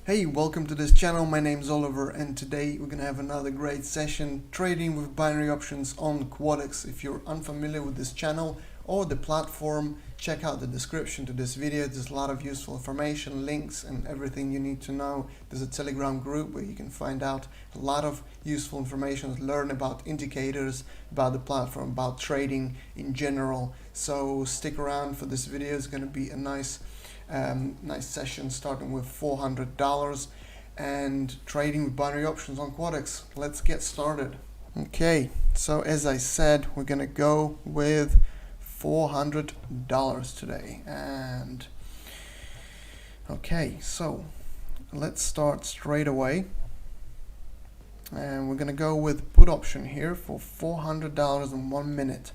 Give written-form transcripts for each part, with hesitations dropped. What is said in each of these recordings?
Hey, welcome to this channel. My name is Oliver and today we're gonna have another great session trading with binary options on Quadex. If you're unfamiliar with this channel or the platform, check out the description to this video. There's a lot of useful information, links and everything you need to know. There's a Telegram group where you can find out a lot of useful information, learn about indicators, about the platform, about trading in general. So stick around for this video. It's going to be a nice session starting with $400 and trading with binary options on Quadex. Let's get started. Okay, so as I said, we're gonna go with $400 today. And okay, so let's start straight away. And we're gonna go with put option here for $400 in 1 minute.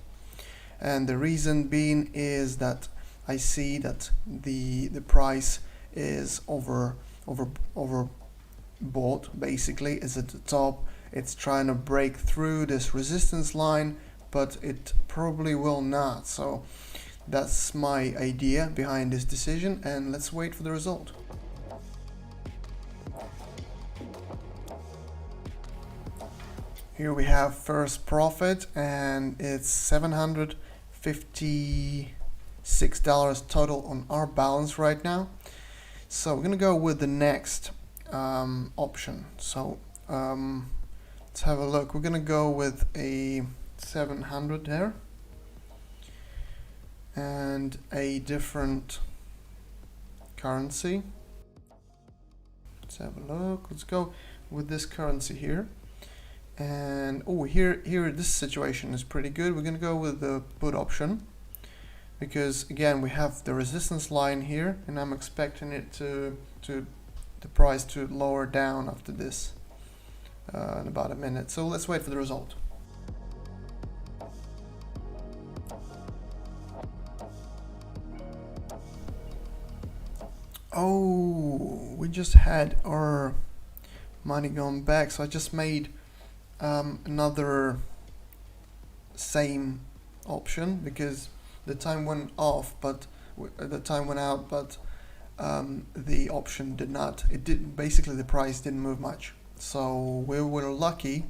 And the reason being is that I see that the price is overbought. Basically, it's at the top. It's trying to break through this resistance line, but it probably will not. So that's my idea behind this decision, and let's wait for the result. Here we have first profit, and it's $756 total on our balance right now. So we're gonna go with the next option. So let's have a look. We're gonna go with a 700 there and a different currency. Let's have a look. Let's go with this currency here. And here this situation is pretty good. We're gonna go with the put option, because again we have the resistance line here, and I'm expecting it to the price to lower down after this in about a minute. So let's wait for the result. Oh, we just had our money gone back, so I just made another same option because the time went off, but the time went out, but the option did not. It did basically, the price didn't move much. So we were lucky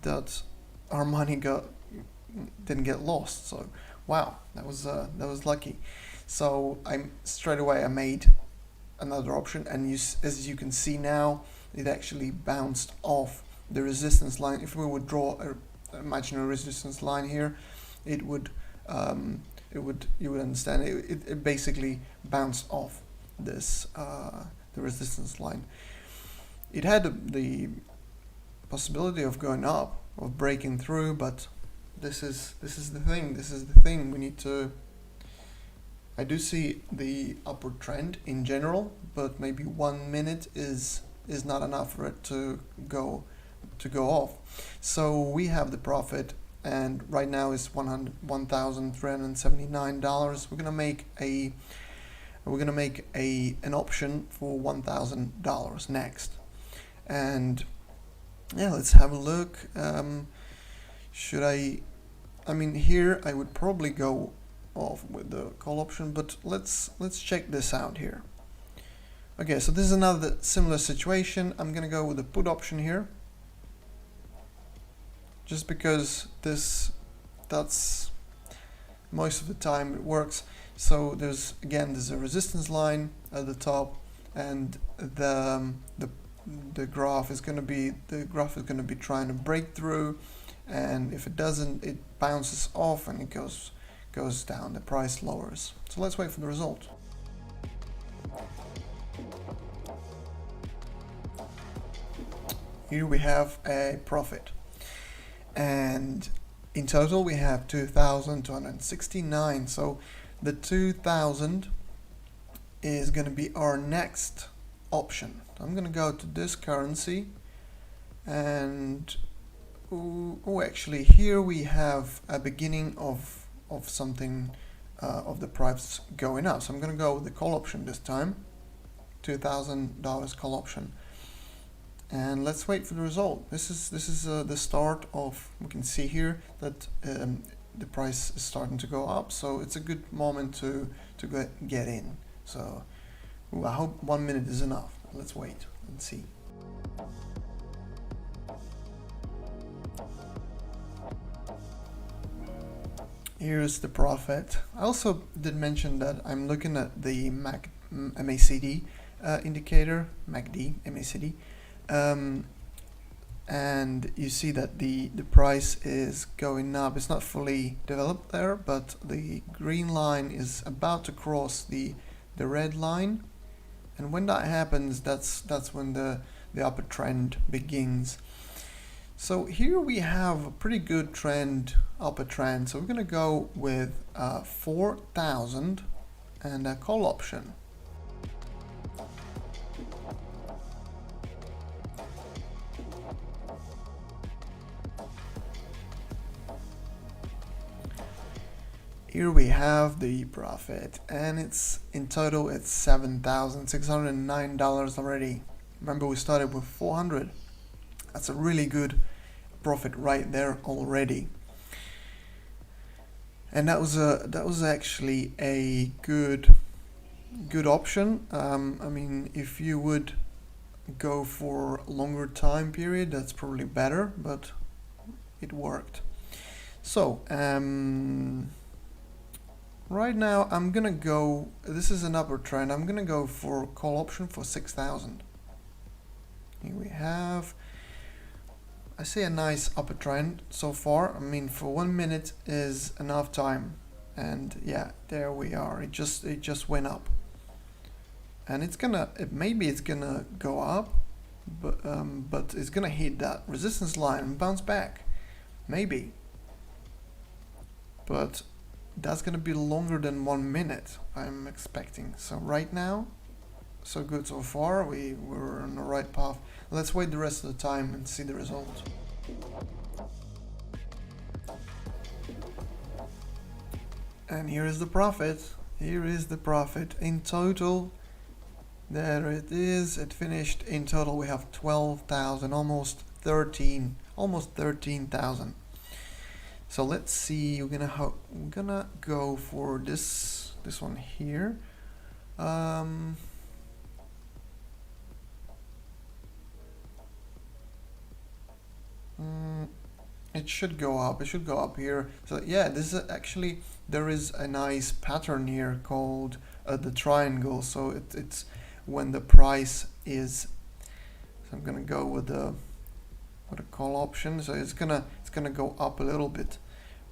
that our money didn't get lost. So wow, that was lucky. So straight away I made another option, and as you can see now, it actually bounced off the resistance line. If we would draw an imaginary resistance line here, it would you would understand it basically bounced off this the resistance line. It had the possibility of going up, of breaking through, but this is the thing we need to. I do see the upward trend in general, but maybe 1 minute is not enough for it to go off. So we have the profit, and right now is $1,379. We're gonna make an option for $1,000 next. And yeah, let's have a look. I mean here I would probably go off with the call option, but let's check this out here. Okay, so this is another similar situation. I'm gonna go with the put option here, just because that's most of the time it works. So there's a resistance line at the top, and the graph is going to be trying to break through, and if it doesn't, it bounces off and it goes down, the price lowers. So let's wait for the result. Here we have a profit, and in total we have 2,269. So the 2,000 is going to be our next option. I'm going to go to this currency, and actually here we have a beginning of something of the price going up. So I'm going to go with the call option this time, $2,000 call option. And let's wait for the result. This is the start of, we can see here that the price is starting to go up, so it's a good moment to get in. So I hope 1 minute is enough. let's wait and see. Here's the profit. I also did mention that I'm looking at the MACD indicator, MACD, MACD, and you see that the price is going up. It's not fully developed there, but the green line is about to cross the red line, and when that happens, that's when the upper trend begins. So here we have a pretty good trend, upper trend. So we're gonna go with 4,000 and a call option. Here we have the profit, and it's in total it's $7,609 already. Remember, we started with 400. That's a really good profit right there already. And that was actually a good option. I mean, if you would go for a longer time period, that's probably better, but it worked. So right now I'm gonna go, this is an upward trend, I'm gonna go for call option for 6,000. Here we have, I see a nice upper trend so far. I mean, for 1 minute is enough time, and yeah, there we are. It just went up, and maybe it's gonna go up, but it's gonna hit that resistance line and bounce back, maybe. But that's gonna be longer than 1 minute, I'm expecting. So right now, so good so far. We're on the right path. Let's wait the rest of the time and see the result. And here is the profit. Here is the profit in total. There it is. It finished in total. We have 12,000, almost 13,000. So let's see. We're gonna go for this one here. It should go up. It should go up here. So yeah, this is actually, there is a nice pattern here called the triangle. So it's when the price is. So I'm gonna go with a call option. So it's gonna go up a little bit,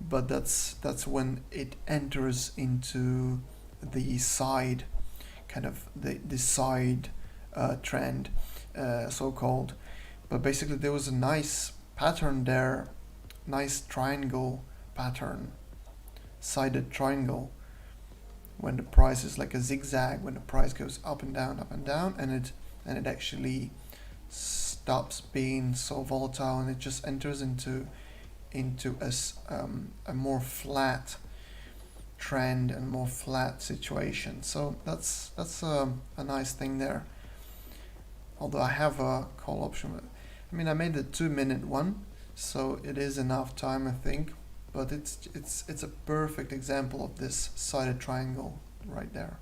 but that's when it enters into the side, kind of the side trend, so called. But basically there was a nice pattern there, nice triangle pattern, sided triangle, when the price is like a zigzag, when the price goes up and down, and it actually stops being so volatile, and it just enters into a more flat trend and more flat situation. So that's a nice thing there. Although I have a call option, I mean, I made the 2 minute one, so it is enough time, I think. But it's a perfect example of this sided triangle right there.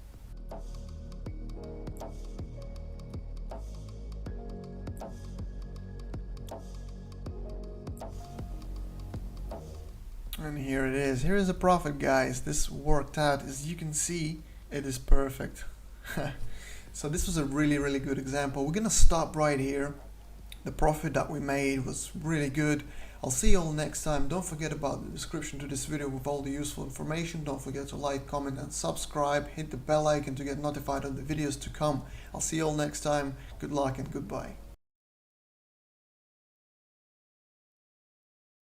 And here it is. Here is a profit, guys. This worked out. As you can see, it is perfect. So this was a really good example. We're gonna stop right here. The profit that we made was really good. I'll see you all next time. Don't forget about the description to this video with all the useful information. Don't forget to like, comment and subscribe. Hit the bell icon to get notified of the videos to come. I'll see you all next time. Good luck and goodbye.